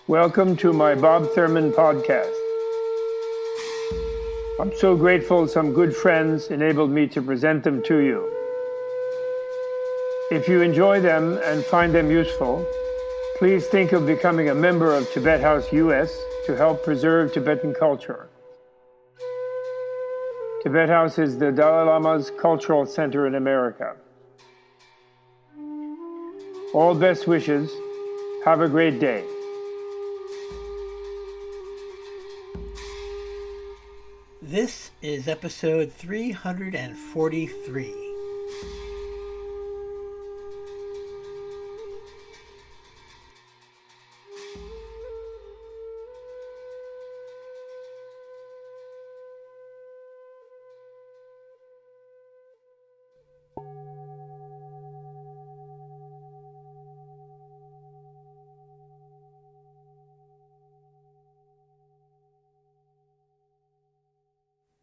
Welcome to my Bob Thurman podcast. I'm so grateful some good friends enabled me to present them to you. If you enjoy them and find them useful, please think of becoming a member of Tibet House US to help preserve Tibetan culture. Tibet House is the Dalai Lama's cultural center in America. All best wishes. Have a great day. This is episode 343.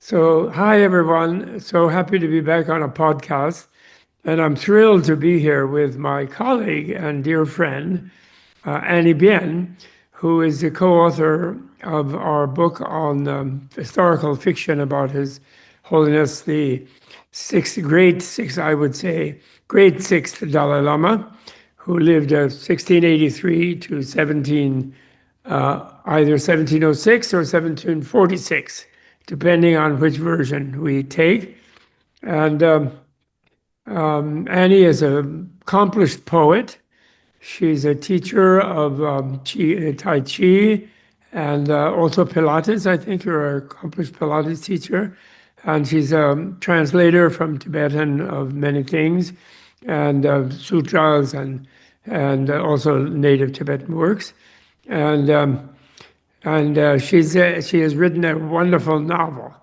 So, hi everyone. So happy to be back on a podcast. And I'm thrilled to be here with my colleague and dear friend, Annie Bien, who is the co-author of our book on historical fiction about His Holiness the I would say, great sixth Dalai Lama, who lived 1683 to either 1706 or 1746, depending on which version we take. And Annie is an accomplished poet. She's a teacher of Tai Chi and also Pilates. I think you're an accomplished Pilates teacher. And she's a translator from Tibetan of many things, and sutras and also native Tibetan works. And she has written a wonderful novel,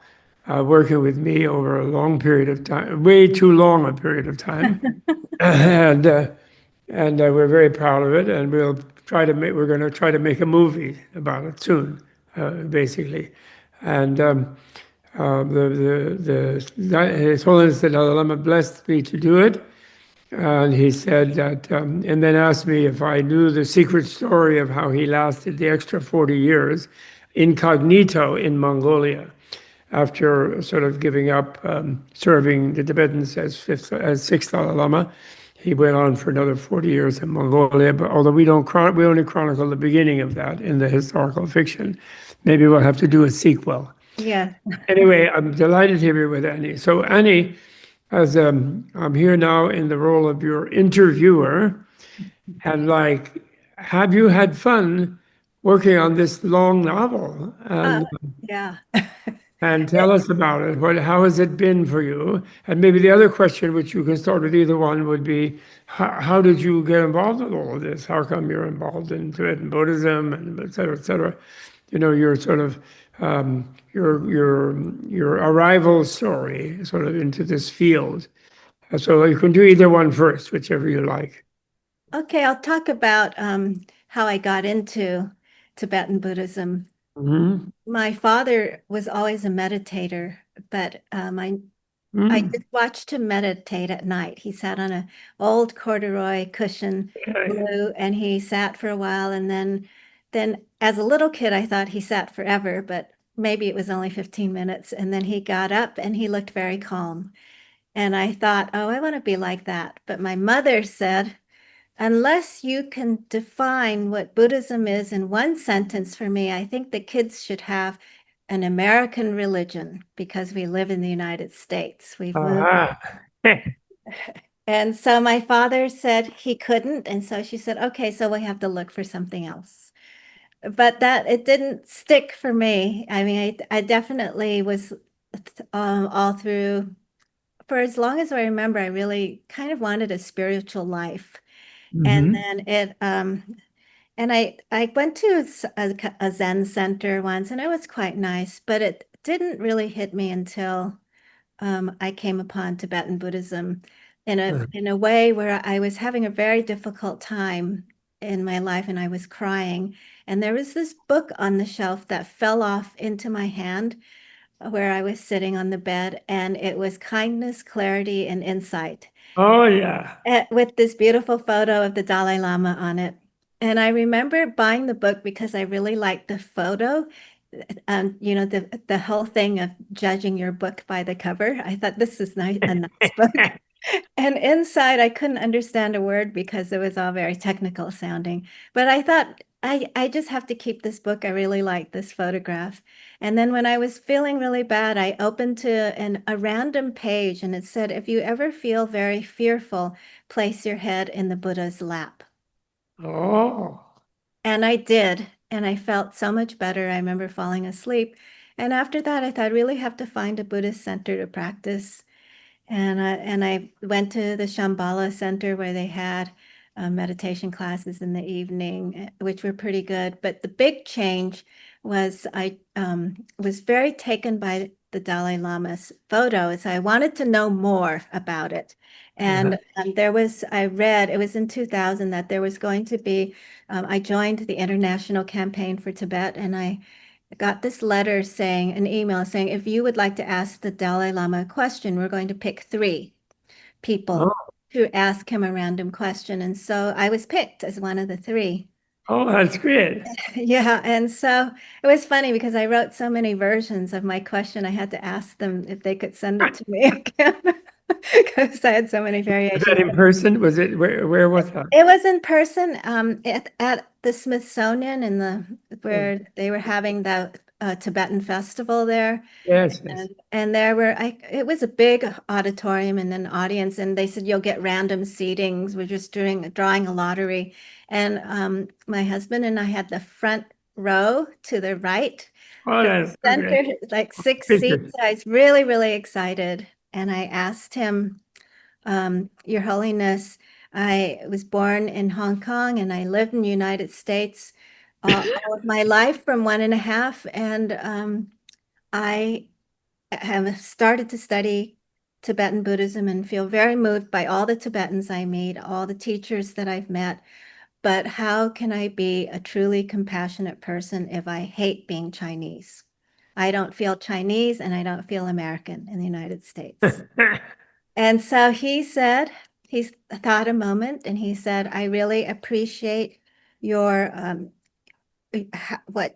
working with me over a long period of time, way too long a period of time, and we're very proud of it. And we're going to try to make a movie about it soon, basically. And His Holiness the Dalai Lama blessed me to do it. And he said that, and then asked me if I knew the secret story of how he lasted the extra 40 years incognito in Mongolia after sort of giving up serving the Tibetans as sixth Dalai Lama. He went on for another 40 years in Mongolia, but although we only chronicle the beginning of that in the historical fiction. Maybe we'll have to do a sequel. Yeah. Anyway, I'm delighted to be here with Annie. So Annie, as I'm here now in the role of your interviewer, and have you had fun working on this long novel? Yeah. And tell us about it. How has it been for you? And maybe the other question, which you can start with either one, would be, how did you get involved in all of this? How come you're involved in Tibetan Buddhism, and et cetera, et cetera? Your sort of your arrival story sort of into this field. So you can do either one first, whichever you like. Okay, I'll talk about how I got into Tibetan Buddhism. Mm-hmm. My father was always a meditator, but I just watched him meditate at night. He sat on an old corduroy cushion, blue, and he sat for a while. And then as a little kid, I thought he sat forever, but maybe it was only 15 minutes. And then he got up and he looked very calm. And I thought, oh, I want to be like that. But my mother said, unless you can define what Buddhism is in one sentence for me, I think the kids should have an American religion because we live in the United States. We've moved. And so my father said he couldn't. And so she said, okay, so we have to look for something else. But that it didn't stick for me. I mean, I definitely was all through, for as long as I remember, I really kind of wanted a spiritual life. And then I went to a Zen center once, and it was quite nice, but it didn't really hit me until I came upon Tibetan Buddhism in a way where I was having a very difficult time in my life, and I was crying. And there was this book on the shelf that fell off into my hand where I was sitting on the bed, and it was Kindness, Clarity, and Insight. Oh, yeah. With this beautiful photo of the Dalai Lama on it. And I remember buying the book because I really liked the photo. The whole thing of judging your book by the cover. I thought this is a nice book. And inside, I couldn't understand a word because it was all very technical sounding. But I thought, I just have to keep this book. I really like this photograph. And then when I was feeling really bad, I opened to a random page and it said, if you ever feel very fearful, place your head in the Buddha's lap. Oh, And I did. And I felt so much better. I remember falling asleep. And after that, I thought I really have to find a Buddhist center to practice. And I went to the Shambhala Center where they had meditation classes in the evening, which were pretty good. But the big change was I was very taken by the Dalai Lama's photos. I wanted to know more about it. uh-huh. And I read, it was in 2000 that there was going to be, I joined the International Campaign for Tibet, and I got this letter saying, an email saying, if you would like to ask the Dalai Lama a question, we're going to pick 3 people Oh, to ask him a random question. And so I was picked as one of the 3. oh, that's great. Yeah. And so it was funny because I wrote so many versions of my question. I had to ask them if they could send it to me again because I had so many Was that variations. in person? Was it where was that? It was in person at the Smithsonian Oh, where they were having the Tibetan festival there. yes, yes. And it was a big auditorium and an audience, and they said you'll get random seatings. We're just drawing a lottery. And my husband and I had the front row to the right, Oh, the that's center, okay. like 6 seats. Pictures. I was really, really excited. And I asked him, Your Holiness, I was born in Hong Kong and I lived in the United States all of my life from 1.5. And I have started to study Tibetan Buddhism and feel very moved by all the Tibetans I meet, all the teachers that I've met. But how can I be a truly compassionate person if I hate being Chinese? I don't feel Chinese and I don't feel American in the United States. And so he thought a moment and he said, I really appreciate your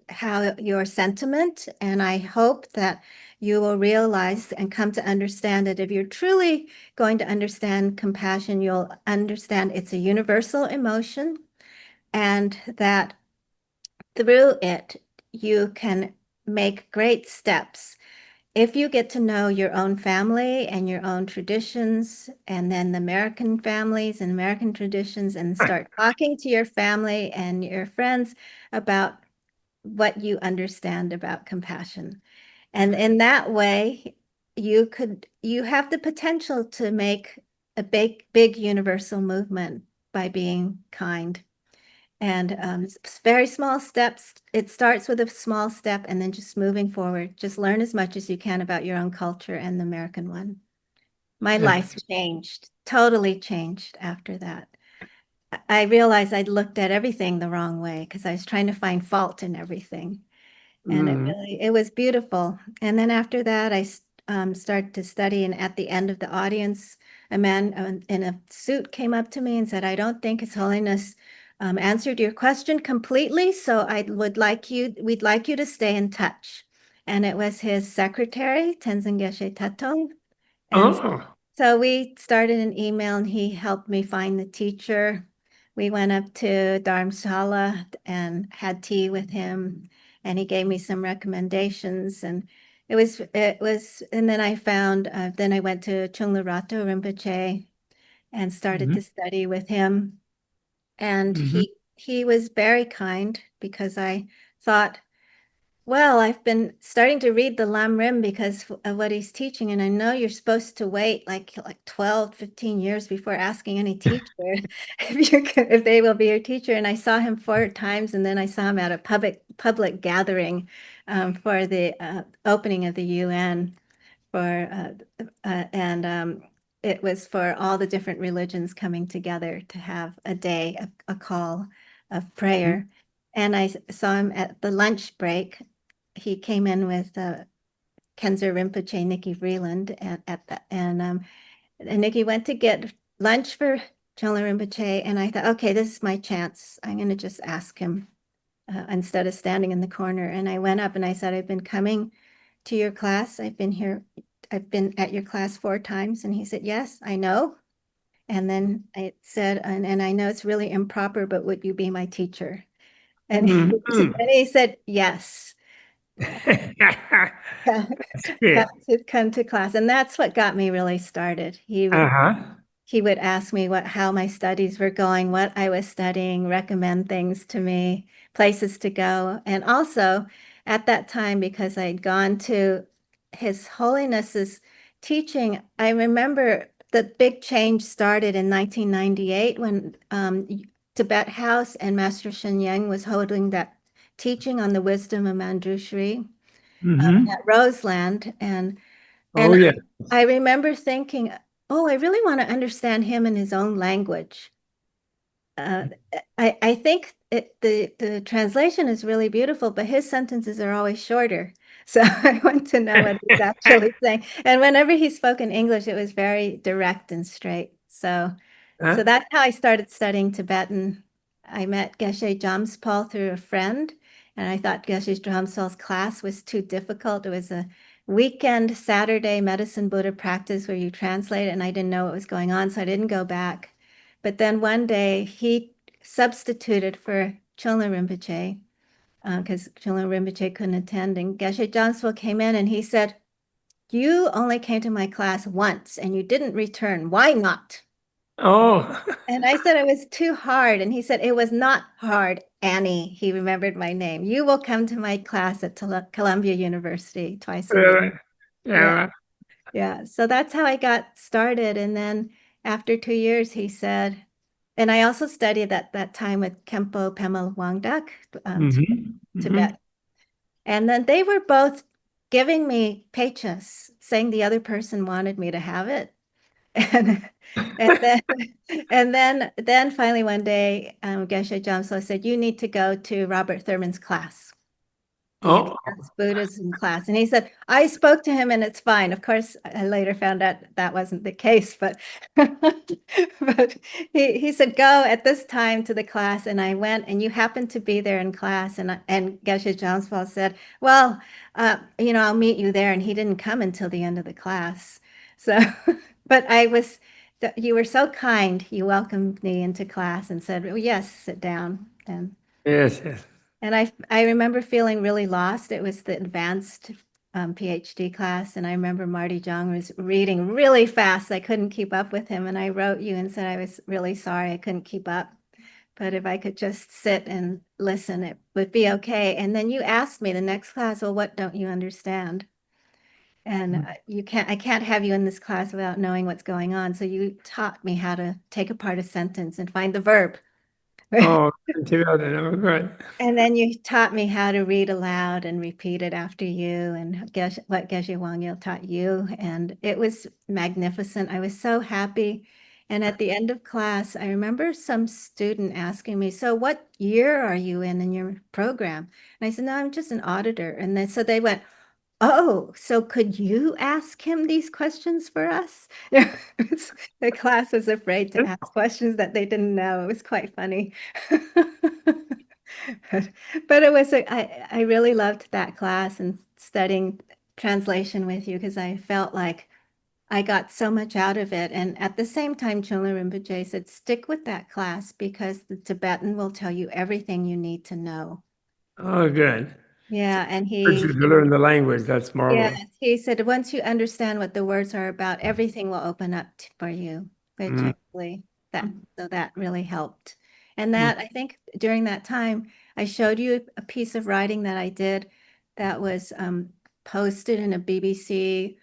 how your sentiment, and I hope that you will realize and come to understand that if you're truly going to understand compassion, you'll understand it's a universal emotion, and that through it you can make great steps. If you get to know your own family and your own traditions, and then the American families and American traditions, and start talking to your family and your friends about what you understand about compassion. And in that way, you have the potential to make a big universal movement by being kind. And very small steps. It starts with a small step and then just moving forward. Just learn as much as you can about your own culture and the American one. My life That's, changed, totally changed after that. I realized I'd looked at everything the wrong way because I was trying to find fault in everything. And mm, it was beautiful. And then after that, I started to study. And at the end of the audience, a man in a suit came up to me and said, I don't think His Holiness answered your question completely. So we'd like you to stay in touch. And it was his secretary, Tenzin Geshe Tatung. And oh, so we started an email and he helped me find the teacher. We went up to Dharamsala and had tea with him, and he gave me some recommendations. And and then then I went to Chungla Rinpoche and started mhm, to study with him. And mhm. he was very kind because I thought, well, I've been starting to read the Lam Rim because of what he's teaching, and I know you're supposed to wait like 12, 15 years before asking any teacher if they will be your teacher. And I saw him 4 times, and then I saw him at a public gathering for the opening of the UN and it was for all the different religions coming together to have a day, a call of prayer. And I saw him at the lunch break. He came in with Khenzer Rinpoche, Nikki Vreeland, and Nikki went to get lunch for Chandler Rinpoche, and I thought, okay, this is my chance. I'm going to just ask him instead of standing in the corner. And I went up and I said, I've been coming to your class. I've been at your class 4 times. And he said, yes, I know. And then I said, and I know it's really improper, but would you be my teacher? And Mhm. and he said, yes. That's good. Come to class. And that's what got me really started. Uh-huh. He would ask me how my studies were going, what I was studying, recommend things to me, places to go. And also at that time, because I'd gone to His Holiness's teaching, I remember the big change started in 1998 when Tibet House and Master Shen Yang was holding that teaching on the wisdom of Manjushri Hmm. at Roseland. And Oh, yeah. I remember thinking, oh, I really want to understand him in his own language. Uh, I think the translation is really beautiful, but his sentences are always shorter. So I want to know what he's actually saying. And whenever he spoke in English, it was very direct and straight. So Huh? that's how I started studying Tibetan. I met Geshe Jamspal through a friend, and I thought Geshe Jamspal's class was too difficult. It was a weekend Saturday medicine Buddha practice where you translate it, and I didn't know what was going on, so I didn't go back. But then one day he substituted for Chulna Rinpoche because Chulna Rinpoche couldn't attend. And Geshe Jamspo came in and he said, you only came to my class once and you didn't return. Why not? Oh, And I said it was too hard. And he said, it was not hard, Annie. He remembered my name. You will come to my class at Columbia University twice a week. yeah. Yeah. Yeah. Yeah. So that's how I got started. And then after 2 years, he said, and I also studied at that time with Kempo Pema Wangdak, Hmm. Hmm. Tibet. And then they were both giving me pechas, saying the other person wanted me to have it. And then and then finally one day, Geshe Jamso said, you need to go to Robert Thurman's class, the Oh, advanced Buddhism class. And he said, I spoke to him and it's fine. Of course, I later found out that wasn't the case, but but he said, go at this time to the class. And I went and you happened to be there in class. And Geshe Jamspa said, well, I'll meet you there. And he didn't come until the end of the class. So, but you were so kind. You welcomed me into class and said, oh, yes, sit down. yes, yes. And I remember feeling really lost. It was the advanced PhD class, and I remember Marty Jong was reading really fast. I couldn't keep up with him, and I wrote you and said I was really sorry I couldn't keep up. But if I could just sit and listen, it would be okay. And then you asked me the next class, well, what don't you understand? And I can't have you in this class without knowing what's going on. So you taught me how to take apart a sentence and find the verb. Oh, together. Oh, good. And then you taught me how to read aloud and repeat it after you and what Geshe Wangyal taught you. And it was magnificent. I was so happy. And at the end of class, I remember some student asking me, so what year are you in your program? And I said, no, I'm just an auditor. And then so they went, oh, so could you ask him these questions for us? The class was afraid to ask questions that they didn't know. It was quite funny. But, but I really loved that class and studying translation with you because I felt like I got so much out of it. And at the same time, Chulna Rinpoche said, stick with that class because the Tibetan will tell you everything you need to know. Oh, good. Yeah, and Urge you to learn the language. That's yes, marvelous. he said once you understand what the words are about, everything will open up for you, which Mm. actually that really helped. And Mm. that I think during that time, I showed you a piece of writing that I did that was posted in a BBC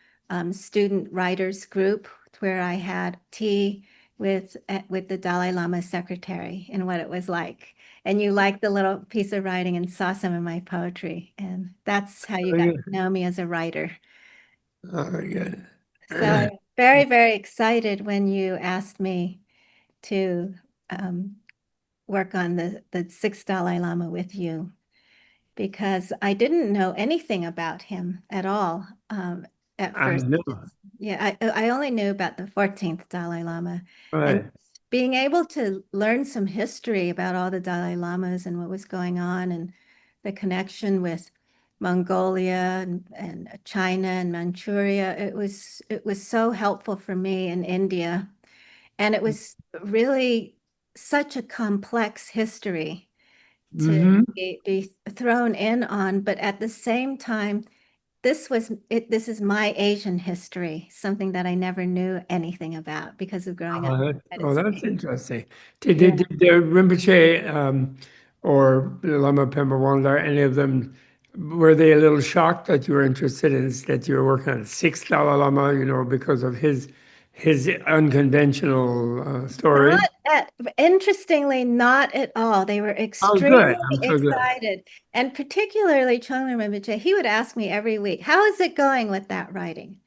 student writers group where I had tea with the Dalai Lama secretary and what it was like. And you liked the little piece of writing and saw some of my poetry. And that's how you Very got good. to know me as a writer. Oh, very good. So I'm very, very excited when you asked me to um, work on the sixth Dalai Lama with you because I didn't know anything about him at all at I first. know. Yeah, I only knew about the 14th Dalai Lama. And Right. being able to learn some history about all the Dalai Lamas and what was going on and the connection with Mongolia and China and Manchuria, it was so helpful for me in India. And it was really such a complex history to Hmm. be thrown in on, but at the same time, this is my Asian history, something that I never knew anything about because of growing up in the United That's States. interesting. Did Yeah. the Rinpoche or Lama Pema Wanglar, any of them, were they a little shocked that you were interested in that you were working on sixth Dalai Lama, because of his unconventional story? Not at, interestingly, not at all. They were Oh, extremely good. I'm so good. excited. And particularly Chungla Rinpoche, he would ask me every week, how is it going with that writing?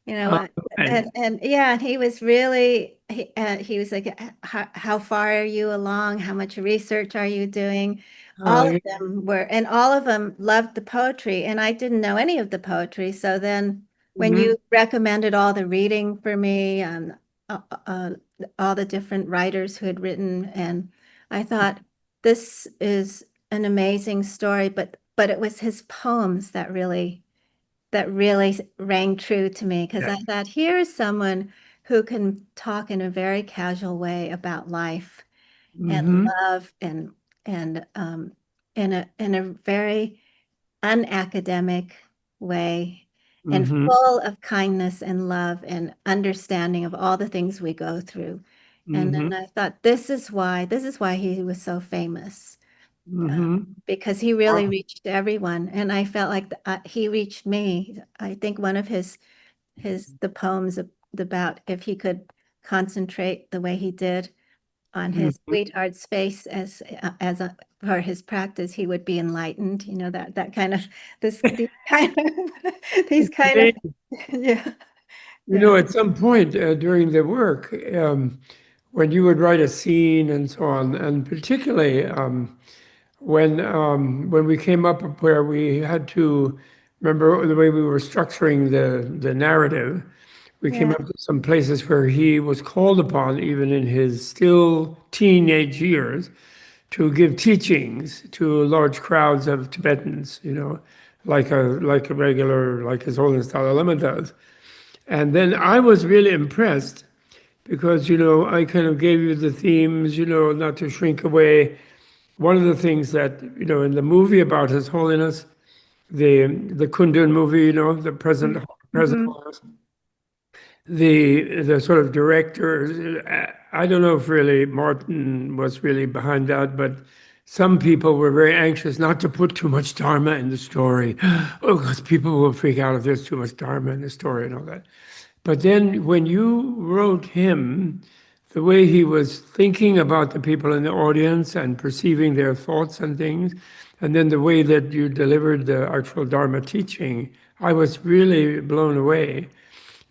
You know, Oh, good. and yeah, and he was really, he was like, how far are you along? How much research are you doing? All of Yeah. them were, and all of them loved the poetry. And I didn't know any of the poetry. So then when Mhm. you recommended all the reading for me, uh, uh, all the different writers who had written, and I thought this is an amazing story, but it was his poems that really rang true to me because Yeah. I thought here's someone who can talk in a very casual way about life and Hmm. love and in a very unacademic way and Hmm. full of kindness and love and understanding of all the things we go through. And Hmm. then I thought, this is why he was so famous, Hmm. because he really reached everyone. And I felt like he reached me. I think one of the poems about if he could concentrate the way he did on his Hmm. sweetheart's face for his practice, he would be enlightened. That kind of these kind of these kind of yeah, yeah. At some point during the work, when you would write a scene and so on, and particularly when we came up where we had to remember the way we were structuring the narrative, we came Yeah. up to some places where he was called upon, even in his still teenage years, to give teachings to large crowds of Tibetans, like a regular, like His Holiness Dalai Lama does. And then I was really impressed because, I kind of gave you the themes, not to shrink away. One of the things that, in the movie about His Holiness, the Kundun movie, the present Mhm. Holiness, the sort of director, I don't know if really Martin was really behind that, but some people were very anxious not to put too much Dharma in the story. Oh, because people will freak out if there's too much Dharma in the story and all that. But then when you wrote him, the way he was thinking about the people in the audience and perceiving their thoughts and things, and then the way that you delivered the actual Dharma teaching, I was really blown away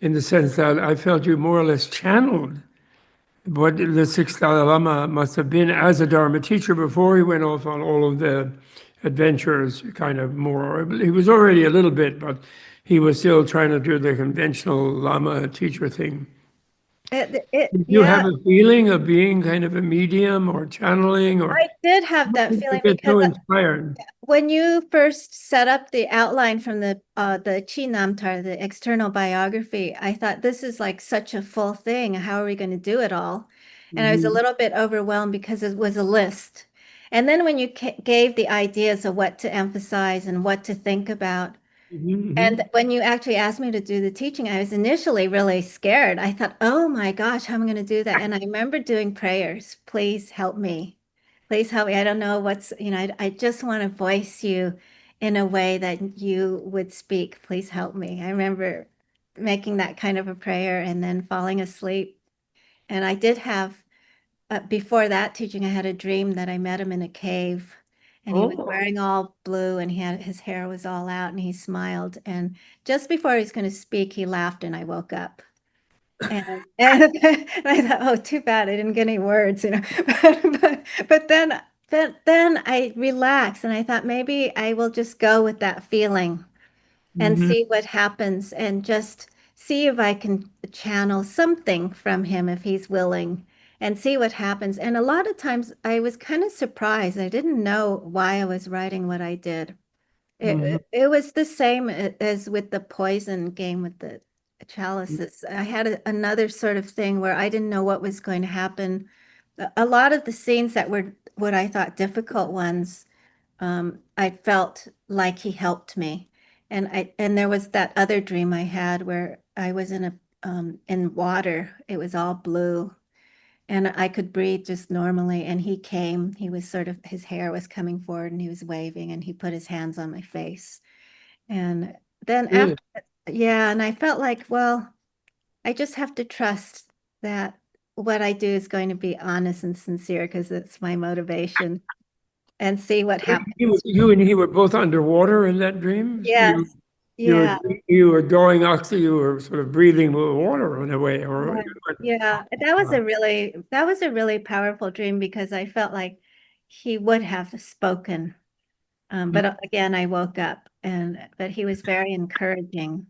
in the sense that I felt you more or less channeled what the sixth Dalai Lama must have been as a Dharma teacher before he went off on all of the adventures, kind of more. He was already a little bit, but he was still trying to do the conventional Lama teacher thing. Did you Yeah, have a feeling of being kind of a medium or channeling, or I did have how that did you feeling get because so inspired? when you first set up the outline from the Chi Namtar, the external biography, I thought this is like such a full thing. How are we going to do it all? And I was a Hmm. little bit overwhelmed because it was a list. And then when you gave the ideas of what to emphasize and what to think about, and Hmm. when you actually asked me to do the teaching, I was initially really scared. I thought, oh my gosh, how am I going to do that? And I remember doing prayers. Please help me. Please help me. I don't know I just want to voice you in a way that you would speak. Please help me. I remember making that kind of a prayer and then falling asleep. And I did have before that teaching, I had a dream that I met him in a cave and he was Oh. wearing all blue and his hair was all out and he smiled. And just before he was going to speak, he laughed and I woke up. And I thought, oh, too bad I didn't get any words. But then I relaxed and I thought maybe I will just go with that feeling and Hmm. see what happens and just see if I can channel something from him if he's willing. and see what happens. And a lot of times I was kind of surprised. I didn't know why I was writing what I did. Hmm. It was the same as with the poison game with the chalices. I had another sort of thing where I didn't know what was going to happen. A lot of the scenes that were what I thought difficult ones, I felt like he helped me. And there was that other dream I had where I was in water. It was all blue and I could breathe just normally. And he came, he was sort of, his hair was coming forward and he was waving and he put his hands on my face. And then Really? after, yeah, and I felt like, well, I just have to trust that what I do is going to be honest and sincere because it's my motivation and see what happens. You and he were both underwater in that dream? Yes. You were Yeah. you were drawing oxygen, you were sort of breathing with water in a way, or Yeah. Yeah. That was a really powerful dream because I felt like he would have spoken. But again, I woke up but he was very encouraging,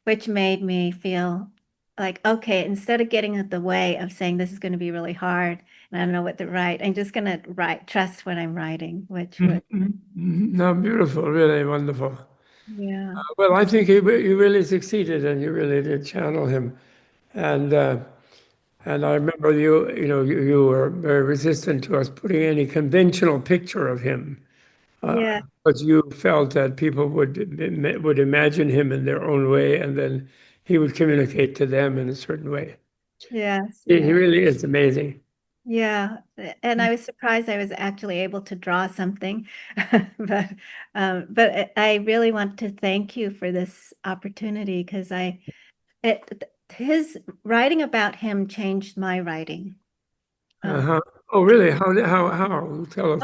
which made me feel like, okay, instead of getting in the way of saying this is going to be really hard and I don't know what to write, I'm just going to trust what I'm writing, which Mhm, would, mhm, mhm. No, beautiful, really wonderful. yeah. Well, I think you really succeeded, and you really did channel him. And and I remember you were very resistant to us putting any conventional picture of him, Yeah. because you felt that people would imagine him in their own way, and then he would communicate to them in a certain way. Yes. He Yeah. really is amazing. Yeah. And I was surprised I was actually able to draw something. But I really want to thank you for this opportunity because his writing about him changed my writing. Um, Uh-huh. Oh, really? How? Tell us.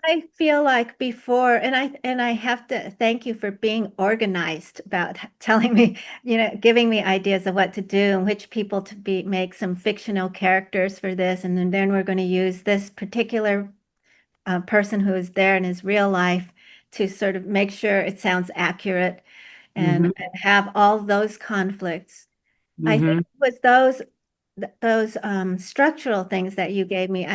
I feel like before, and I have to thank you for being organized about telling me, giving me ideas of what to do and which people to make some fictional characters for this, and then we're going to use this particular person who is there in his real life to sort of make sure it sounds accurate Hmm. and have all those conflicts. I think Hmm. it was those structural things that you gave me.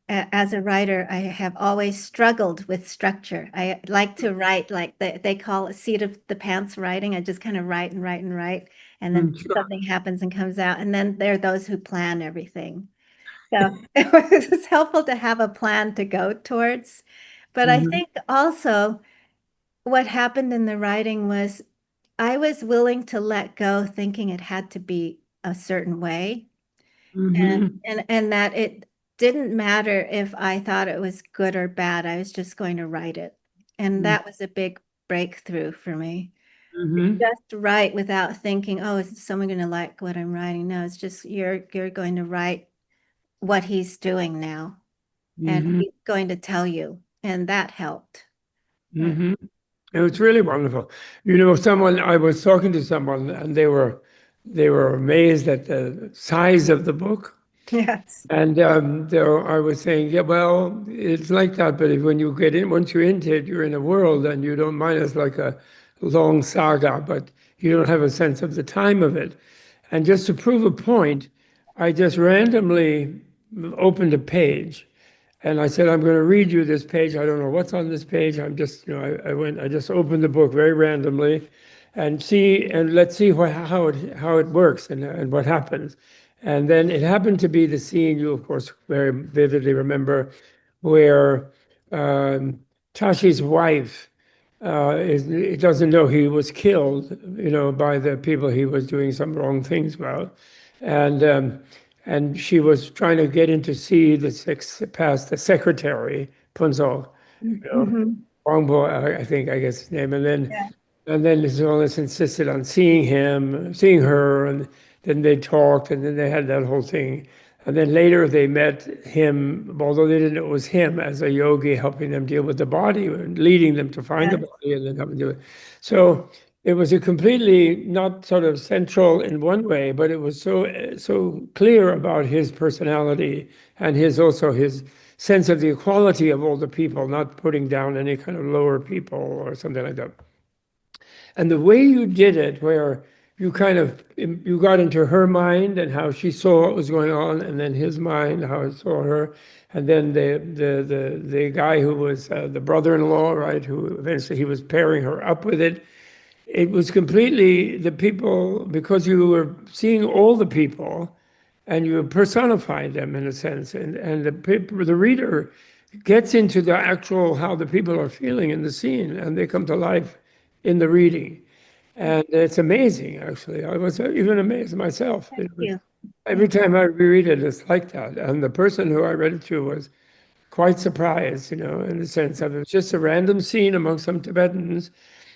As a writer, I have always struggled with structure. I like to write like they call it seat of the pants writing. I just kind of write and write and write, and then Sure. something happens and comes out. And then there are those who plan everything. So it was helpful to have a plan to go towards. But I Hmm. think also what happened in the writing was I was willing to let go, thinking it had to be a certain way. And Hmm. and that it didn't matter if I thought it was good or bad. I was just going to write it. And that was a big breakthrough for me. Hmm. Just write without thinking, oh, is someone going to like what I'm writing? No, it's just you're going to write what he's doing now, and Hmm. he's going to tell you. And that helped. Uh, Hmm. It was really wonderful. I was talking to someone, and they were amazed at the size of the book. yes. And I was saying, yeah, well, it's like that, but when you get in, once you're into it, you're in a world, and you don't mind. It's like a long saga, but you don't have a sense of the time of it. And just to prove a point, I just randomly opened a page, and I said, I'm going to read you this page. I don't know what's on this page. I'm just, I just opened the book very randomly, and let's see how it works and what happens. And then it happened to be the scene you, of course, very vividly remember, where um, Tashi's wife he doesn't know he was killed, by the people he was doing some wrong things about, and and she was trying to get in to see past the secretary, Punzo, Hmm. Wangbo, I guess his name, Yeah. and then Zolas insisted on seeing her, and then they talked, and then they had that whole thing. And then later they met him, although they didn't know it was him, as a yogi helping them deal with the body and leading them to find the Yes. body and then helping do it. So it was a completely not sort of central in one way, but it was so clear about his personality and his sense of the equality of all the people, not putting down any kind of lower people or something like that. And the way you did it, where you kind of you got into her mind and how she saw what was going on, and then his mind, how it saw her, and then the guy who was the brother-in-law, right, who eventually he was pairing her up with it. It was completely the people, because you were seeing all the people and you personify them in a sense, and the reader gets into the actual how the people are feeling in the scene, and they come to life in the reading, and it's amazing. Actually, I was even amazed myself. Thank you. Every Thank time I reread it, it's like that. And the person who I read it to was quite surprised, in the sense of it was just a random scene among some Tibetans,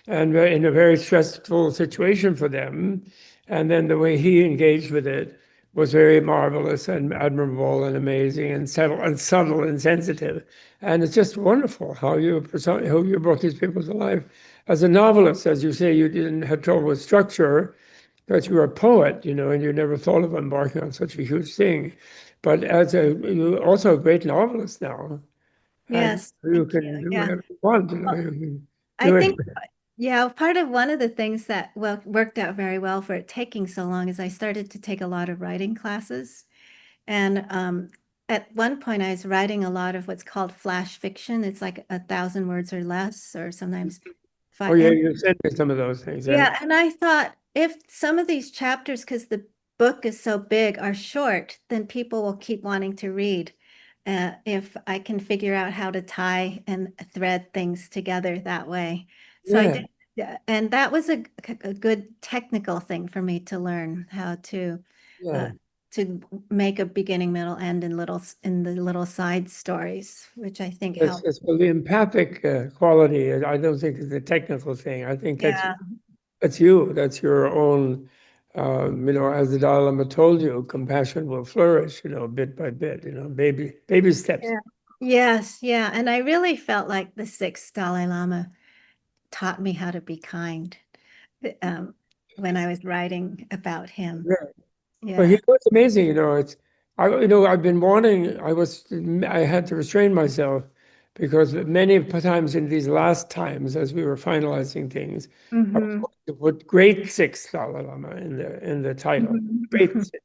and in a very stressful situation for them. And then the way he engaged with it was very marvelous and admirable and amazing and subtle and sensitive. And it's just wonderful how you brought these people to life. As a novelist, as you say, you didn't have trouble with structure, because you were a poet, and you never thought of embarking on such a huge thing. But you're also a great novelist now, and Yes, you thank you. can do Yeah. whatever you want, Well, you can I do it. think, yeah, part of one of the things that worked out very well for it taking so long is I started to take a lot of writing classes. And at one point, I was writing a lot of what's called flash fiction. It's like 1,000 words or less, or sometimes Oh five. yeah, you sent me some of those things, yeah. Yeah, and I thought if some of these chapters, because the book is so big, are short, then people will keep wanting to read. If I can figure out how to tie and thread things together that way. So I Yeah, did, yeah, and that was a good technical thing for me to learn how yeah. uh, to make a beginning, middle, end in the little side stories, which I think helped. Well, the empathic quality, I don't think is a technical thing. I think that's Yeah, that's you. That's your own. As the Dalai Lama told you, compassion will flourish. Bit by bit. Baby steps. yeah. Yes, yeah. And I really felt like the sixth Dalai Lama taught me how to be kind um, when I was writing about him. Yeah. Well, Yeah. was amazing. I've been wanting. I had to restrain myself because many times in these last times, as we were finalizing things, I was Hmm. going to put Great Six Dalai Lama in the title. Great Hmm. Six,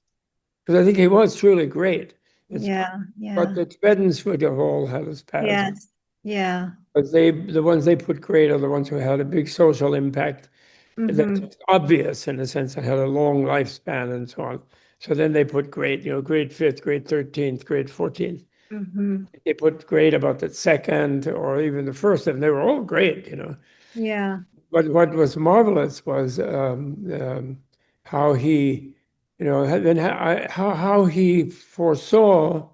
because I think he was truly great. It's Yeah, but yeah. the Tibetans would have all had his paths. Yes. Yeah. But the ones they put great are the ones who had a big social impact Hmm. that's obvious in a sense, that had a long lifespan and so on. So then they put grade, grade fifth, grade 13th, grade 14th. Hmm. They put grade about the second or even the first, and they were all great. Yeah. But what was marvelous was how he, then how he foresaw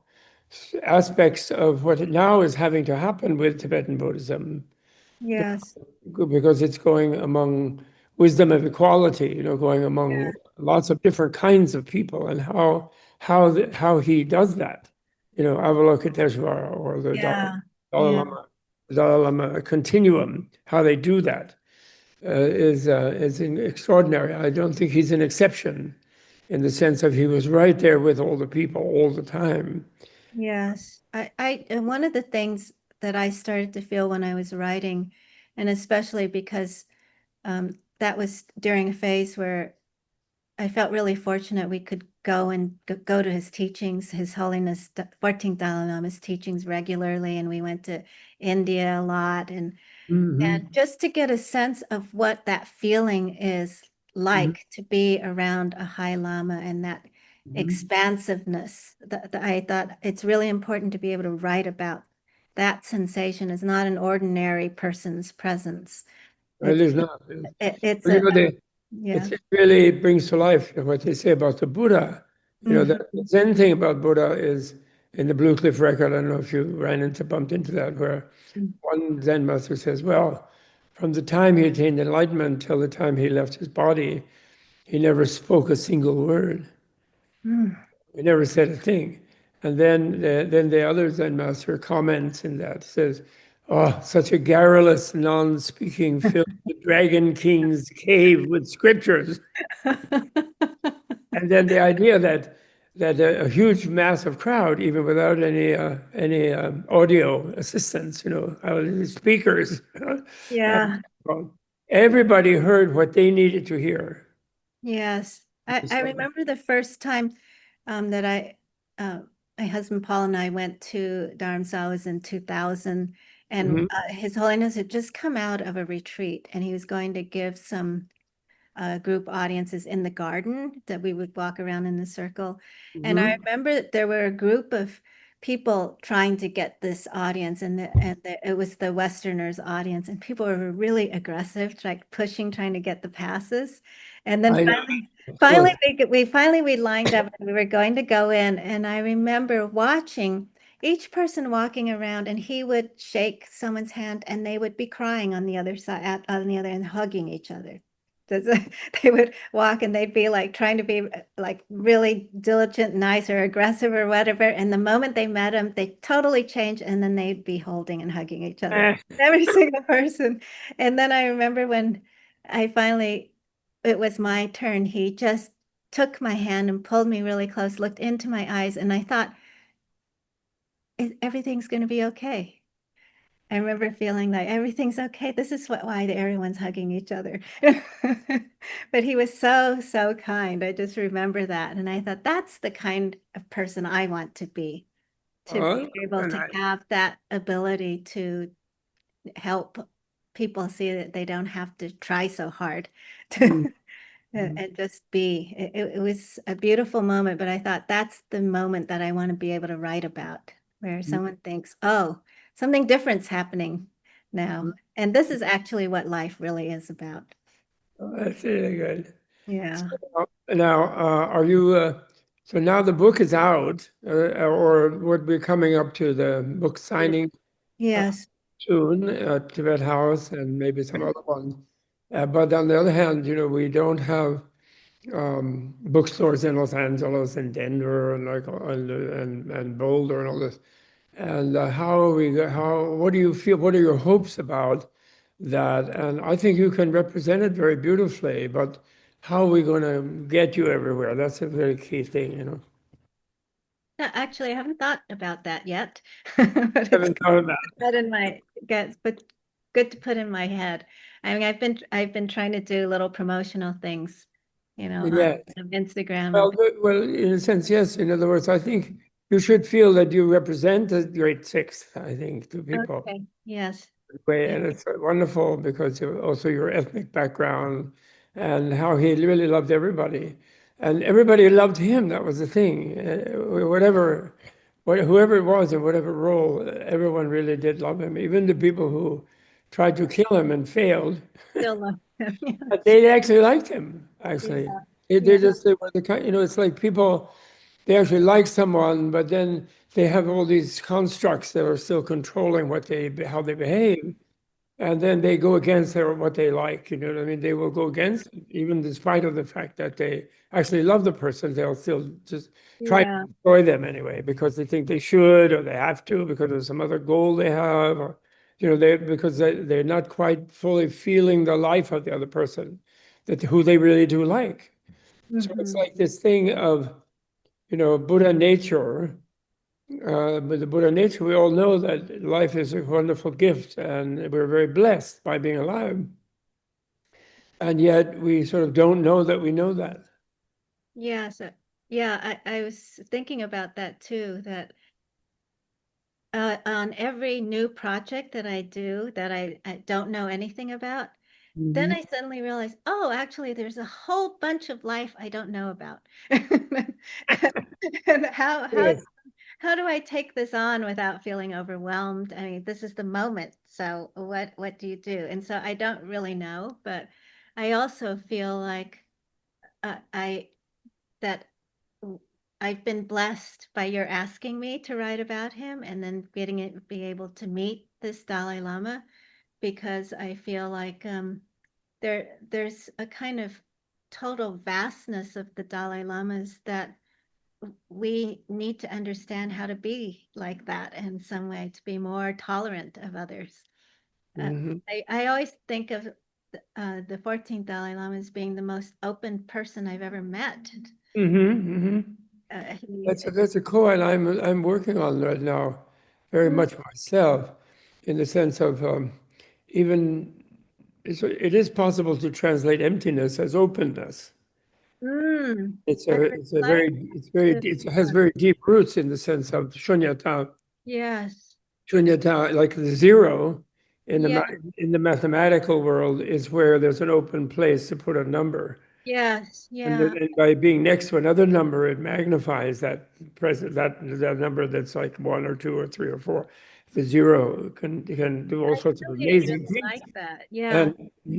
aspects of what now is having to happen with Tibetan Buddhism, Yes. because it's going among wisdom of equality, going among Yeah. lots of different kinds of people, and how he does that, Avalokiteshvara or the Yeah. Dalai Yeah. Lama, Dalai Lama continuum, how they do that is extraordinary. I don't think he's an exception in the sense of he was right there with all the people all the time. Yes. And one of the things that I started to feel when I was writing, and especially because that was during a phase where I felt really fortunate we could go and go to his teachings, His Holiness 14th Dalai Lama's teachings regularly, and we went to India a lot, and Hmm. just to get a sense of what that feeling is Hmm. like to be around a High Lama and that Hmm. expansiveness. I thought it's really important to be able to write about that sensation. It's not an ordinary person's presence. It It's is not. it's Well, a yeah. it really brings to life what they say about the Buddha. Mhm. The Zen thing about Buddha is in the Blue Cliff Record. I don't know if you bumped into that, where one Zen master says, well, from the time he attained enlightenment till the time he left his body, he never spoke a single word. Mm. He never said a thing. And then the other Zen master comments in that, says, oh, such a garrulous, non-speaking, filled the Dragon King's cave with scriptures. And then the idea that a huge massive crowd, even without any audio assistance, speakers, and Yeah. everybody heard what they needed to hear. Yes. I So, remember the first time that uh, my husband Paul and I went to Dharamsala was in 2000, and mhm, His Holiness had just come out of a retreat, and he was going to give some group audiences in the garden that we would walk around in the circle. And I mhm. remember that there were a group of people trying to get this audience, and it was the Westerners' audience, and people were really aggressive, like pushing, trying to get the passes. And then I know, finally, of finally course. we lined up and we were going to go in, and I remember watching each person walking around, and he would shake someone's hand and they would be crying on the other side, on the other end, hugging each other. They would walk and they'd be like trying to be like really diligent, nice, or aggressive or whatever. And the moment they met him, they totally changed, and then they'd be holding and hugging each other. Eh, Every single person. And then I remember when I finally, it was my turn, he just took my hand and pulled me really close, looked into my eyes, and I thought, Everything's going to be okay." I remember feeling like everything's okay. This is why everyone's hugging each other. But he was so, so kind. I just remember that. And I thought that's the kind of person I want to oh, be able and to I, have that ability to help people see that they don't have to try so hard to mm, mm, and just be. It was a beautiful moment, but I thought that's the moment that I want to be able to write about, where mm, someone thinks, oh, something different's happening now. mm. And this is actually what life really is about. Oh, that's really good. Yeah. So now, are you, so now the book is out, or would be coming up to the book signing uh, Yes. soon at Tibet House and maybe some other ones. But on the other hand, we don't have bookstores in Los Angeles and Denver and like and Boulder and all this. And how are we? What do you feel? What are your hopes about that? And I think you can represent it very beautifully. But how are we going to get you everywhere? That's a very key thing. No, actually, I haven't thought about that yet, but it's Haven't thought about that in my gets but good to put in my head. I mean, I've been trying to do little promotional things, it. on Yeah. Instagram and Well, in a sense, yes. In other words, I think you should feel that you represent the great sixth. I think to people. okay. Yes. Way, Yeah. and it's wonderful because also your ethnic background and how he really loved everybody, and everybody loved him. That was the thing. Whoever it was in whatever role, everyone really did love him. Even the people who tried to kill him and failed, Still love him. but they actually liked him. Actually, Yeah. they Yeah. just they were the kind. It's like people they actually like someone, but then they have all these constructs that are still controlling how they behave. And then they go against what they like, you know what I mean? They will go against, it, even despite of the fact that they actually love the person, they'll still just try to Yeah. destroy them anyway, because they think they should, or they have to, because of some other goal they have, or, because they're not quite fully feeling the life of the other person, who they really do like. So it's Hmm. like this thing of, Buddha nature, with the Buddha nature, we all know that life is a wonderful gift and we're very blessed by being alive. And yet we sort of don't know that we know that. Yeah. So, yeah, I was thinking about that too, that on every new project that I do that I don't know anything about, then Mhm. I suddenly realized, oh, actually, there's a whole bunch of life I don't know about. And Yes. how do I take this on without feeling overwhelmed? I mean, this is the moment. So what do you do? And so I don't really know, but I also feel like I that w- I've been blessed by your asking me to write about him and then be able to meet this Dalai Lama, because I feel like there's a kind of total vastness of the Dalai Lamas that we need to understand how to be like that in some way, to be more tolerant of others. Uh, Hmm. I always think of the 14th Dalai Lama as being the most open person I've ever met. Hmm. Hmm. He, That's a coin I'm working on right now, very much myself, in the sense of even it is possible to translate emptiness as openness. Mm, It's I a would it's a like very it's very to. it has very deep roots in the sense of shunyata. Yes. Shunyata, like the zero in Yeah. in the mathematical world, is where there's an open place to put a number. Yes. And, Yeah. and by being next to another number, it magnifies that present that number that's like one or two or three or four. The zero can do all I sorts of really, really amazing things. like that. Yeah.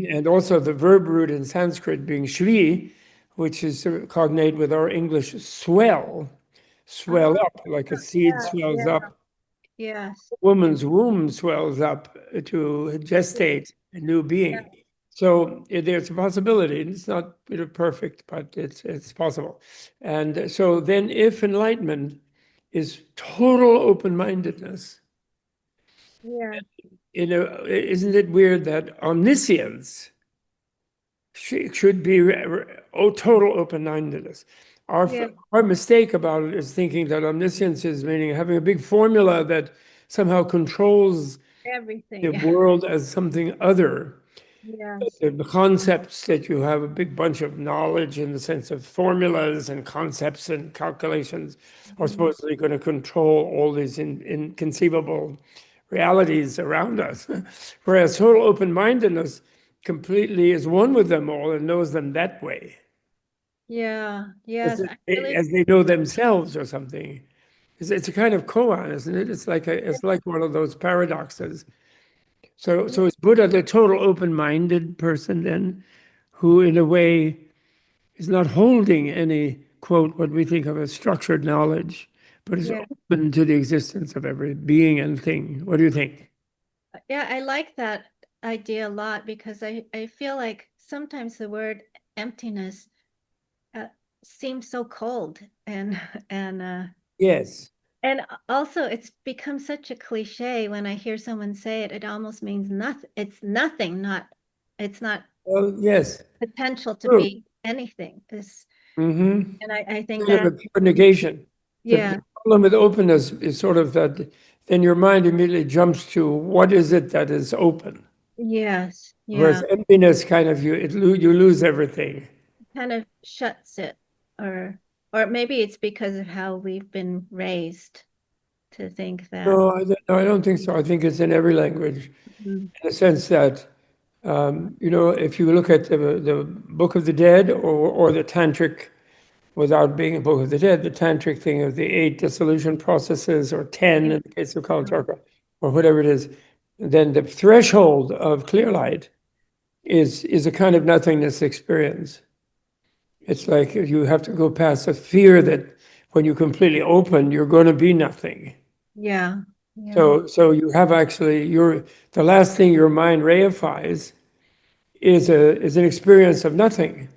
And also the verb root in Sanskrit being shvi, which is cognate with our English swell, swell Oh, up, like a seed yeah. swells Yeah. up. Yes. Woman's womb swells up to gestate a new Yeah. being. So there's a possibility. It's not perfect, but it's possible. And so then, if enlightenment is total open-mindedness, Yeah. isn't it weird that omniscience should be total open-mindedness? Our Yeah. our mistake about it is thinking that omniscience is meaning having a big formula that somehow controls the Everything. world as something other. Yes. The concepts that you have a big bunch of knowledge in the sense of formulas and concepts and calculations are Mhm. supposedly going to control all these inconceivable realities around us. Whereas total open-mindedness completely is one with them all and knows them that way, Yeah. Yes. I really. as they know themselves or something. It's a kind of koan, isn't it? It's like one of those paradoxes. So is Buddha the total open-minded person then, who in a way is not holding any, quote, what we think of as structured knowledge, but is Yeah. open to the existence of every being and thing? What do you think? Yeah. I like that idea a lot because I feel like sometimes the word emptiness uh, seems so cold and Yes. and also it's become such a cliche when I hear someone say it, it almost means nothing. It's nothing, not it's not Well, yes. potential to True. be anything. Is Mm-hmm. and I think Kind of that a pure negation. The yeah, problem with openness is sort of that then your mind immediately jumps to what is it that is open? yes, Whereas yeah, emptiness kind of you lose everything. kind of shuts it or maybe it's because of how we've been raised to think that. No, I don't think so. I think it's in every language, Mhm. in the sense that, if you look at the Book of the Dead or the Tantric, without being a Book of the Dead, the Tantric thing of the 8 dissolution processes, or 10 in the case of Kalatarka, or whatever it is, then the threshold of clear light is a kind of nothingness experience. It's like you have to go past a fear that when you completely open, you're going to be nothing. Yeah, yeah. So you have actually the last thing your mind reifies is an experience of nothing.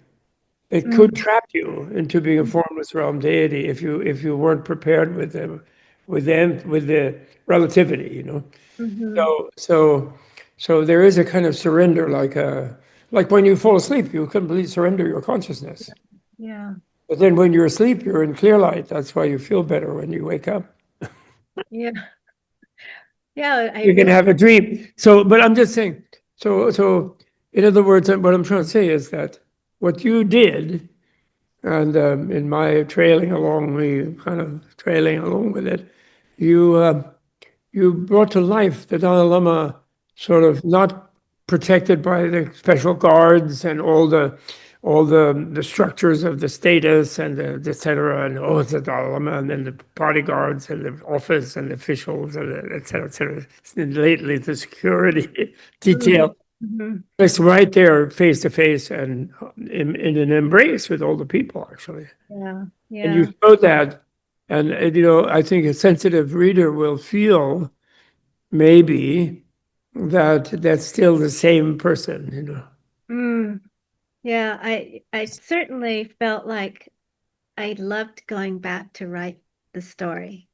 It could Mm-hmm. trap you into being a formless realm deity if you weren't prepared with the relativity. Mm-hmm. So there is a kind of surrender, like when you fall asleep, you completely surrender your consciousness. Yeah, But then when you're asleep, you're in clear light. That's why you feel better when you wake up. yeah, yeah. I You can really have a dream. But I'm just saying. So in other words, what I'm trying to say is that what you did, and in my trailing along, me kind of trailing along with it, you you brought to life the Dalai Lama, sort of not protected by the special guards and all the structures of the status and et cetera, and it's the Dalai Lama, and then the bodyguards and the office and the officials and et cetera, et cetera. And lately, the security mhm, detail. mhm. It's right there, face to face, and in an embrace with all the people, actually. Yeah, And you yeah. showed that, and I think a sensitive reader will feel maybe that that's still the same person. Mm. Yeah, I certainly felt like I loved going back to write the story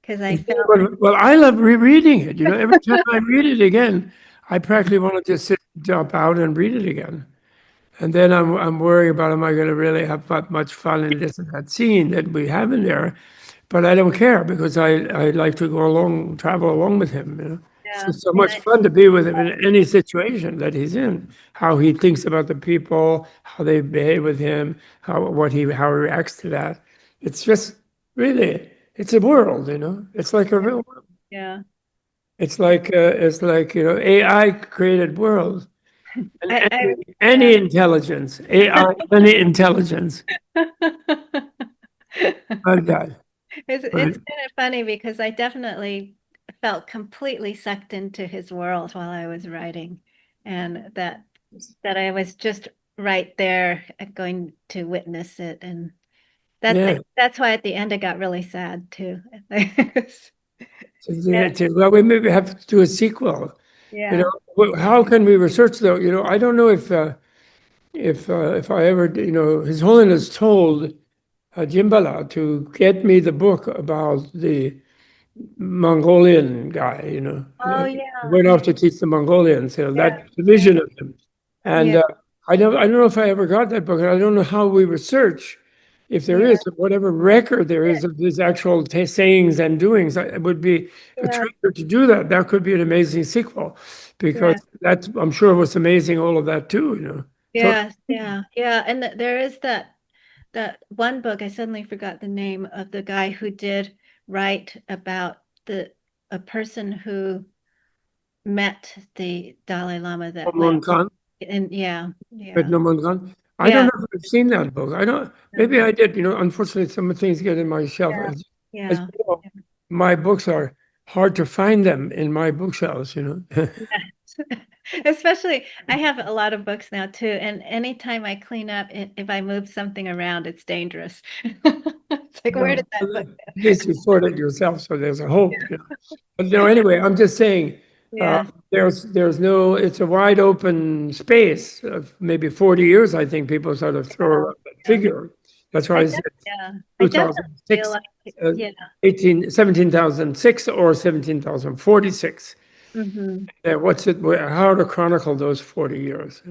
because I felt Well, I love rereading it. Every time I read it again, I practically want to just sit, jump out and read it again. And then I'm worried about, am I going to really have much fun in this and that scene that we have in there? But I don't care because I like to go along, travel along with him. It's Yeah. just so much fun to be with him in any situation that he's in. How he thinks about the people, how they behave with him, how he reacts to that. It's just really, it's a world, you know. It's like a real world. Yeah. It's like AI created world. And I any intelligence, AI, any intelligence. My God. it's Right. kind of funny because I definitely felt completely sucked into his world while I was writing, and that I was just right there going to witness it, and Yeah. that's why at the end I got really sad too. Well, we maybe have to do a sequel. You Yeah. know, how can we research though? I don't know if I ever, His Holiness told Jimbala to get me the book about the Mongolian guy, Oh who yeah. went off to teach the Mongolians, Yeah. that division of him. And Yeah. I don't know if I ever got that book. And I don't know how we research, if there Yeah. is, whatever record there is of his actual sayings and doings. It would be a Yeah. treasure to do that. That could be an amazing sequel, because Yeah. I'm sure was amazing, all of that too. So Yeah. Yeah. Yeah. And there is that one book, I suddenly forgot the name of the guy who did write about the a person who met the Dalai Lama that went Salman Khan. and yeah. Vietnam Gone. I don't Yeah. know if I've seen that book. I don't. Maybe I did. Unfortunately, some things get in my shelf. Yeah. As Yeah. you know, my books are hard to find them in my bookshelves. Yeah. Especially, I have a lot of books now too, and anytime I clean up, if I move something around, it's dangerous. It's like, where No, did that book at go? least you sort it yourself, so there's a hope. But no, anyway, I'm just saying, uh, Yeah. there's no. It's a wide open space of maybe 40 years. I think people sort of throw Yeah. around that Yeah. figure. That's why I said Yeah. I definitely feel 2006, like, uh, yeah. 17,006 or 17,046. Hmm. What's it? How to chronicle those 40 years,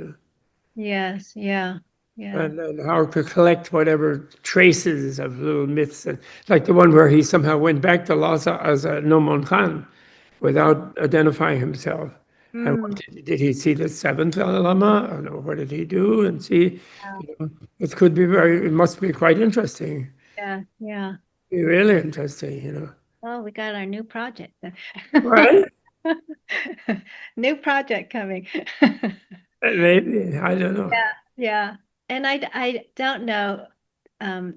Yes. Yeah. Yeah. and how to collect whatever traces of little myths, like the one where he somehow went back to Lhasa as a Noman Khan without identifying himself. And Mm. did he see the seventh Dalai Lama? Or no, what did he do? And see, Yeah. it could be it must be quite interesting, Yeah. Yeah. be really interesting. Oh, we got our new project. Right? New project coming. Maybe, I don't know. Yeah, yeah. And I don't know um,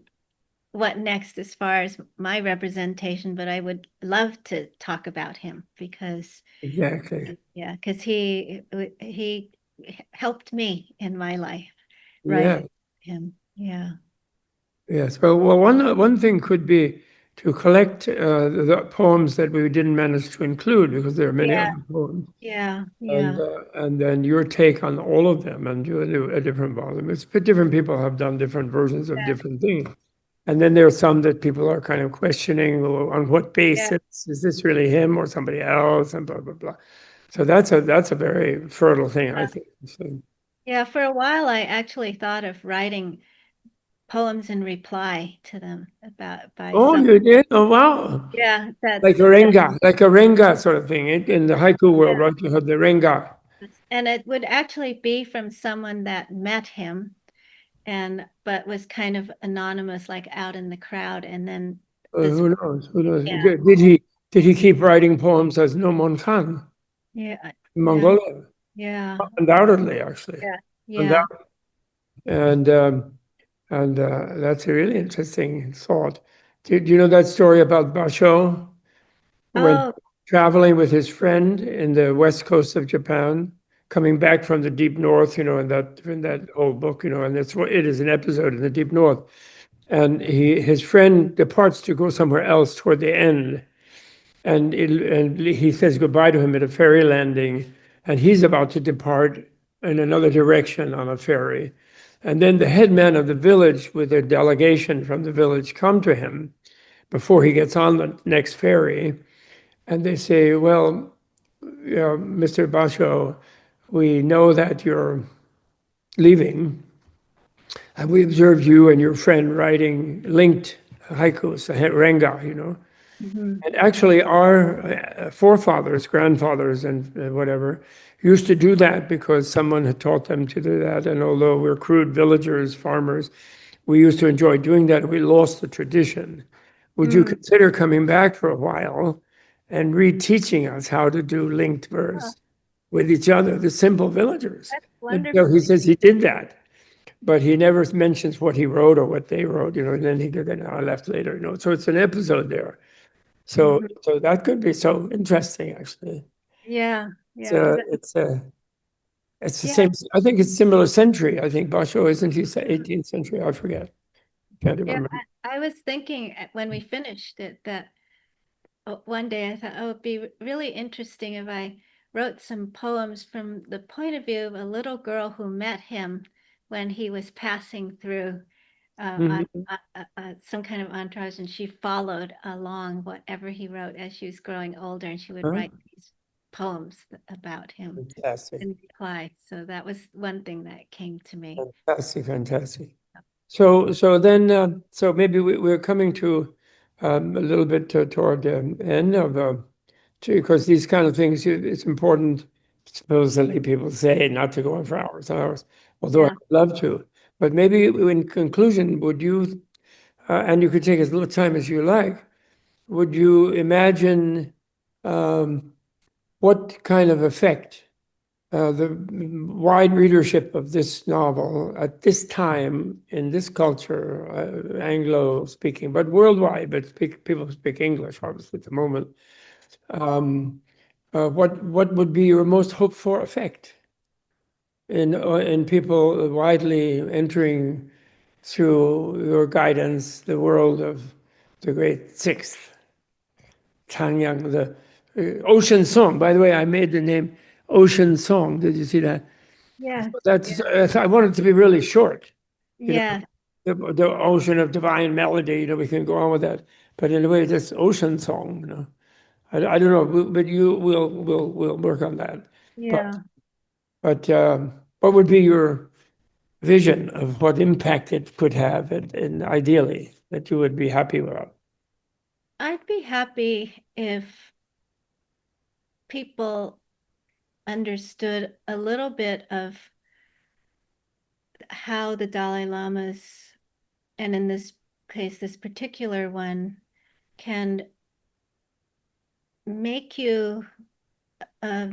what next as far as my representation, but I would love to talk about him because, Exactly. yeah, because he helped me in my life, right? Yeah. Him, yeah, Yes. Well, one thing could be to collect the poems that we didn't manage to include, because there are many yeah, other poems, yeah, and yeah, and then your take on all of them, and do a different volume. But different people have done different versions of different things, and then there are some that people are kind of questioning, well, on what yeah, basis is this really him or somebody else, and blah blah blah. So that's a very fertile thing, I yeah. think. So, Yeah, for a while, I actually thought of writing poems in reply to them about by oh, some. you did? Oh, wow. Yeah, Like a renga sort of thing. In the haiku world, yeah. right? You have the renga. And it would actually be from someone that met him and but was kind of anonymous, like out in the crowd. And then this, Who knows? Who knows? yeah, Did he keep writing poems as Noman Khan yeah, in yeah, Mongolia? yeah, Undoubtedly, actually. yeah, yeah. Undoubtedly. And that's a really interesting thought. Do you know that story about Basho, who went Oh, traveling with his friend in the west coast of Japan, coming back from the deep north, in that whole book, and it is an episode in the deep north. And his friend departs to go somewhere else toward the end, and he says goodbye to him at a ferry landing, and he's about to depart in another direction on a ferry. And then the headman of the village with a delegation from the village come to him before he gets on the next ferry, and they say, well, Mr. Basho, we know that you're leaving, and we observed you and your friend writing linked haikus, the renga. Mhm. And actually, our forefathers, grandfathers, and whatever, used to do that because someone had taught them to do that. And although we're crude villagers, farmers, we used to enjoy doing that. We lost the tradition. Would you Mm. consider coming back for a while and reteaching us how to do linked Oh, verse with each other, the simple villagers? that's And so wonderful. he says he did that, but he never mentions what he wrote or what they wrote, and then he did that. I left later, So it's an episode there. So, Mhm. so that could be so interesting, actually. Yeah, It's yeah, a, it's a, it's the yeah. same. I think it's similar century. I think Basho, isn't he? 18th century. I forget. Can't Yeah, remember. I was thinking when we finished it that one day I thought, oh, it'd be really interesting if I wrote some poems from the point of view of a little girl who met him when he was passing through Mhm. some kind of entourage, and she followed along whatever he wrote as she was growing older, and she would Huh? write these poems about him Fantastic, in reply. So that was one thing that came to me. fantastic, fantastic. So maybe we're coming to a little bit toward the end of because these kind of things, it's important, supposedly people say, not to go on for hours and hours, although I'd Yeah. love to. But maybe in conclusion, would you, and you could take as little time as you like, would you imagine um, what kind of effect the wide readership of this novel at this time in this culture, Anglo-speaking, but worldwide, but people speak English, obviously, at the moment. What would be your most hoped for effect in people widely entering through your guidance the world of the great sixth, Tanyang, the Ocean Song? By the way, I made the name Ocean Song. Did you see that? Yes. That's I want it to be really short. You know, Yeah. the ocean of divine melody. We can go on with that. But in a way, this ocean song. I don't know, but you will work on that. But Yeah. but what would be your vision of what impact it could have, and ideally that you would be happy about? I'd be happy if people understood a little bit of how the Dalai Lama's, and in this case, this particular one, can make you a,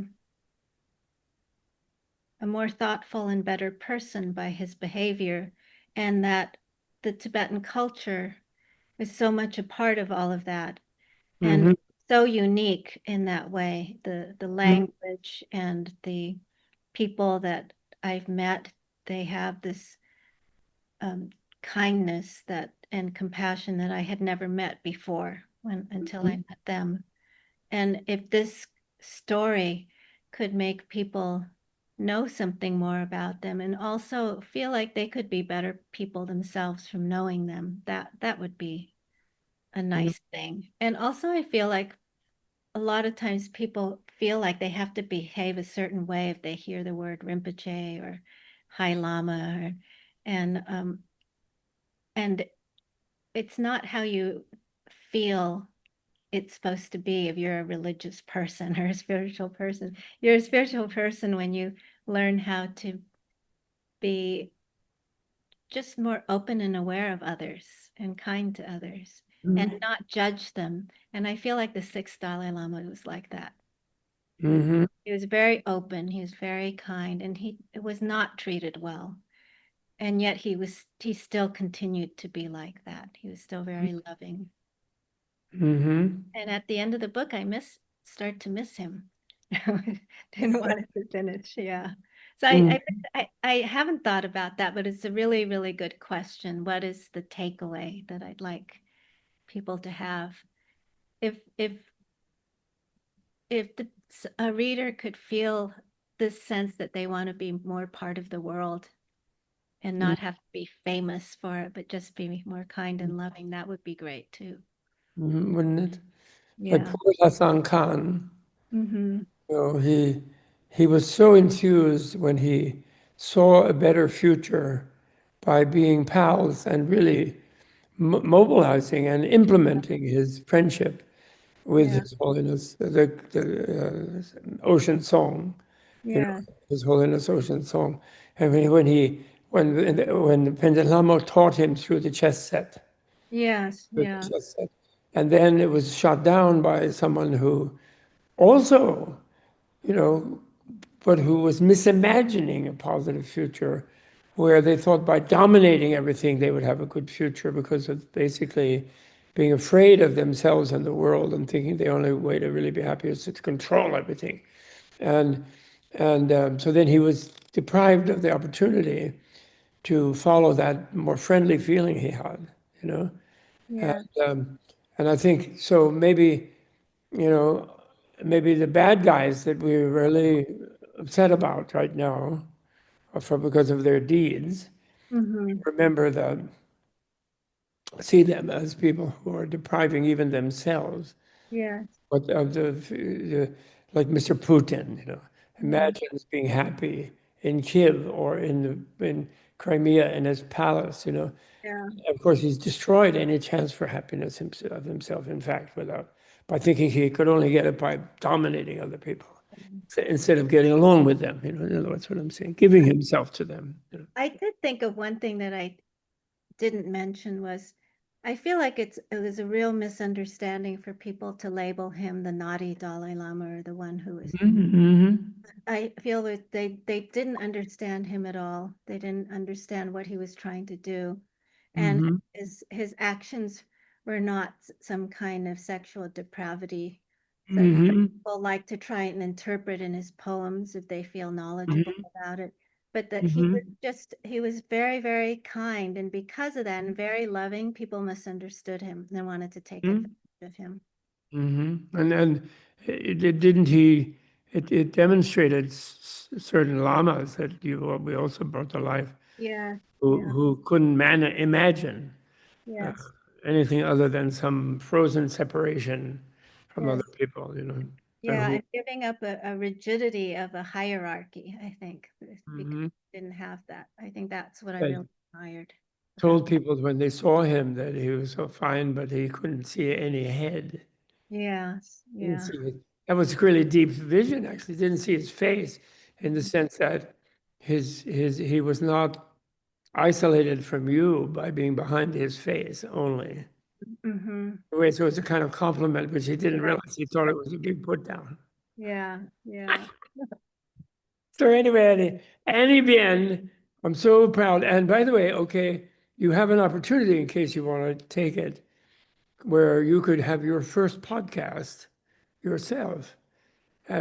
a more thoughtful and better person by his behavior, and that the Tibetan culture is so much a part of all of that and Mm-hmm. so unique in that way. The language and the people that I've met, they have this kindness that and compassion that I had never met before until I met them. And if this story could make people know something more about them and also feel like they could be better people themselves from knowing them, that would be a Mm-hmm. nice thing. And also I feel like a lot of times people feel like they have to behave a certain way if they hear the word Rinpoche or High Lama and it's not how you feel it's supposed to be if you're a religious person or a spiritual person. You're a spiritual person when you learn how to be just more open and aware of others and kind to others and not judge them. And I feel like the sixth Dalai Lama was like that. Mm-hmm. He was very open, he was very kind, and he was not treated well. And yet he still continued to be like that. He was still very loving. Mm-hmm. And at the end of the book, start to miss him. Didn't want it to finish. Yeah. So I haven't thought about that, but it's a really, really good question. What is the takeaway that I'd like people to have? If if if a reader could feel this sense that they want to be more part of the world and not have to be famous for it, but just be more kind and loving, that would be great too. Mm-hmm. Wouldn't it? Like Yeah. poor Hassan Khan. Mm-hmm. He was so enthused when he saw a better future by being pals and really mobilizing and implementing his friendship. with Yeah. His Holiness, the Ocean Song, you know, Yeah. His Holiness Ocean Song. And when the Pandit Lama taught him through the chess set, Yes. through the Yeah. chess set. And then it was shot down by someone who also, you know, but who was misimagining a positive future, where they thought by dominating everything they would have a good future because of basically being afraid of themselves and the world and thinking the only way to really be happy is to control everything. And so then he was deprived of the opportunity to follow that more friendly feeling he had, you know. And, Yeah. um, and I think so maybe, you know, maybe the bad guys that we're really upset about right now are for because of their deeds. Mm-hmm. Remember see them as people who are depriving even themselves. Yes. But of like Mr. Putin, you know, Yeah. imagines being happy in Kiev or in Crimea in his palace, you know. Yeah. Of course, he's destroyed any chance for happiness of himself, in fact, by thinking he could only get it by dominating other people instead of getting along with them. You know, in other words, what I'm saying, giving himself to them. You know. I did think of one thing that I didn't mention was I feel like it was a real misunderstanding for people to label him the naughty Dalai Lama or the one who was. Mm-hmm. I feel that they didn't understand him at all. They didn't understand what he was trying to do, and Mm-hmm. his actions were not some kind of sexual depravity that Mm-hmm. people like to try and interpret in his poems if they feel knowledgeable Mm-hmm. about it. But that Mm-hmm. he was very, very kind, and because of that, and very loving, people misunderstood him and wanted to take Mm-hmm. advantage of him. And it didn't he? It demonstrated certain lamas that we also brought to life Yeah, yeah, who couldn't imagine uh, yes, anything other than some frozen separation from other yes. people, you know, and Yeah, who and giving up a rigidity of a hierarchy, I think, because mhm, we didn't have that. I think that's what I said- really admired about. told people when they saw him that he was so fine, but he couldn't see any head. Yes, Didn't yeah. see it. That was really deep vision, actually. Didn't see his face in the sense that he was not isolated from you by being behind his face only. Mm-hmm. Anyway, so it was a kind of compliment, which he didn't Yeah, realize. He thought it was a big put down. yeah, yeah. So anyway, Annie Bien, I'm so proud. And by the way, okay, you have an opportunity in case you want to take it, where you could have your first podcast yourself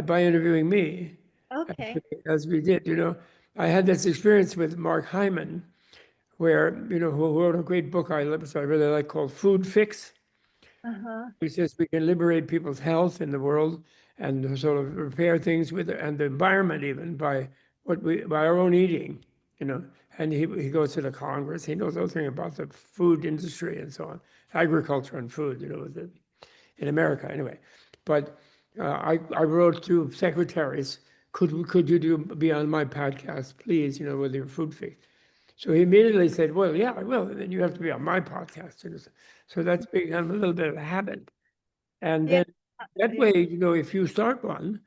by interviewing me, Okay. as we did. You know, I had this experience with Mark Hyman, where who wrote a great book which I really like called Food Fix. Uh-huh. He says we can liberate people's health in the world and sort of repair things with and the environment even by our own eating, you know. And he goes to the Congress. He knows everything about the food industry and so on, agriculture and food, you know, in America anyway. But I wrote to secretaries, could you be on my podcast, please, you know, with your food fix. So he immediately said, well, yeah, I will. And then you have to be on my podcast. So that's become a little bit of a habit. And Yeah. then that Yeah. way, you know, if you start one,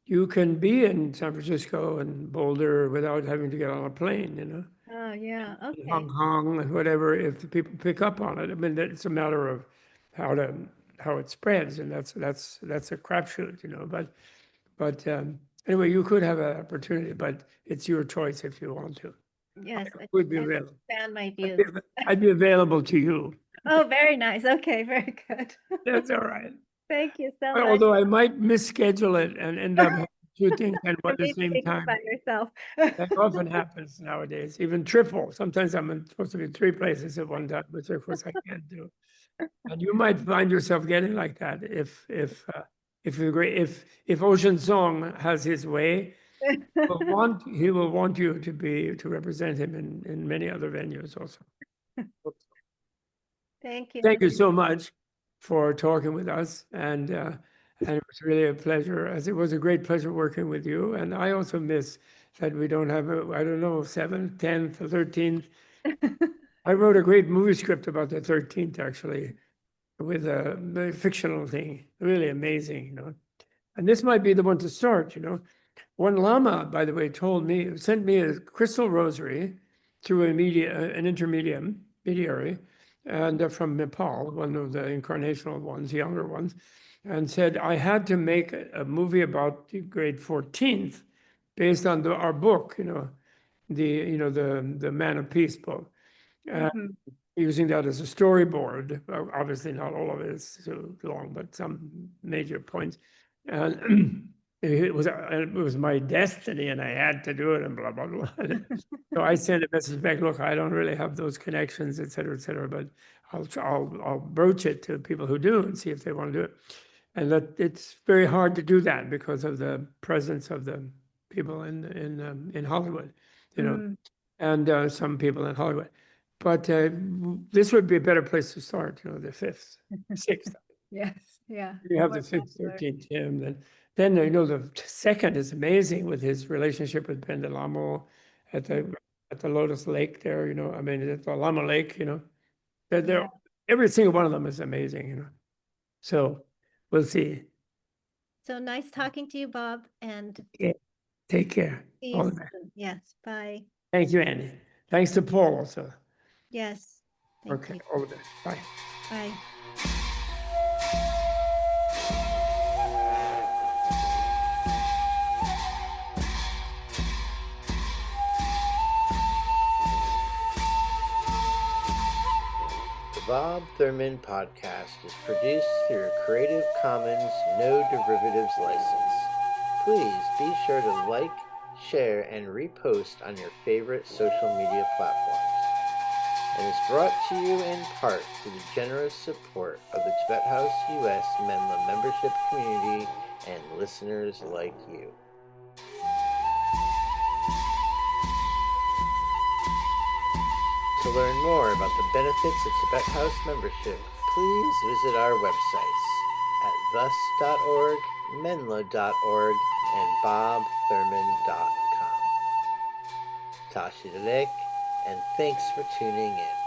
you can be in San Francisco and Boulder without having to get on a plane, you know, Oh, yeah. in Okay. Hong Kong and whatever, if the people pick up on it. I mean, it's a matter of how to how it spreads, and that's a crapshoot, you know. But anyway, you could have an opportunity, but it's your choice if you want to. I Yes, would be I available. understand my I'd be, views. I'd be available to you. Oh, very nice. Okay, very good. That's all right. Thank you so much Although I might misschedule it and end up having two things at for the same speaking by time. yourself. That often happens nowadays, even triple. Sometimes supposed to be three places at one time, which of course I can't do. And you might find yourself getting like that if Ocean Song has his way. He will want you to represent him in many other venues also. Thank you. Thank you so much for talking with us, and it was really a pleasure, as it was a great pleasure working with you. And I also miss that we don't have I don't know, 7th, 10th, or 13th. I wrote a great movie script about the 13th, actually. with a fictional thing, really amazing, And this might be the one to start, One Lama, by the way, sent me a crystal rosary through an intermediary, and from Nepal, one of the incarnational ones, younger ones, and said I had to make a movie about the grade 14th based on our book, the Man of Peace book. Mhm. Using that as a storyboard. Obviously, not all of it is so long, but some major points. And it was my destiny, and I had to do it, and blah blah blah. So I sent a message back. Look, I don't really have those connections, et cetera, but I'll broach it to people who do and see if they want to do it. And that it's very hard to do that because of the presence of the people in Hollywood, Mm. and some people in Hollywood. But this would be a better place to start, the 5th, 6th. Yes, yeah. You have More the 5th, popular. 13th hymn. Then the second is amazing with his relationship with Pendalamo at the at the Lotus Lake there, I mean, at the Lama Lake, Yeah. every single one of them is amazing. So we'll see. So nice talking to you, Bob, and Yeah, take care. see you All the best. soon. Yes, bye. Thank you, Andy. Thanks to Paul also. Yes, thank Okay, you. all the best. Bye. Bye. The Bob Thurman Podcast is produced through a Creative Commons No Derivatives license. Please be sure to like, share, and repost on your favorite social media platforms. And is brought to you in part through the generous support of the Tibet House US Menla membership community and listeners like you. To learn more about the benefits of Tibet House membership, please visit our websites at thus.org, menla.org, and bobthurman.com. Tashi Delek, and thanks for tuning in.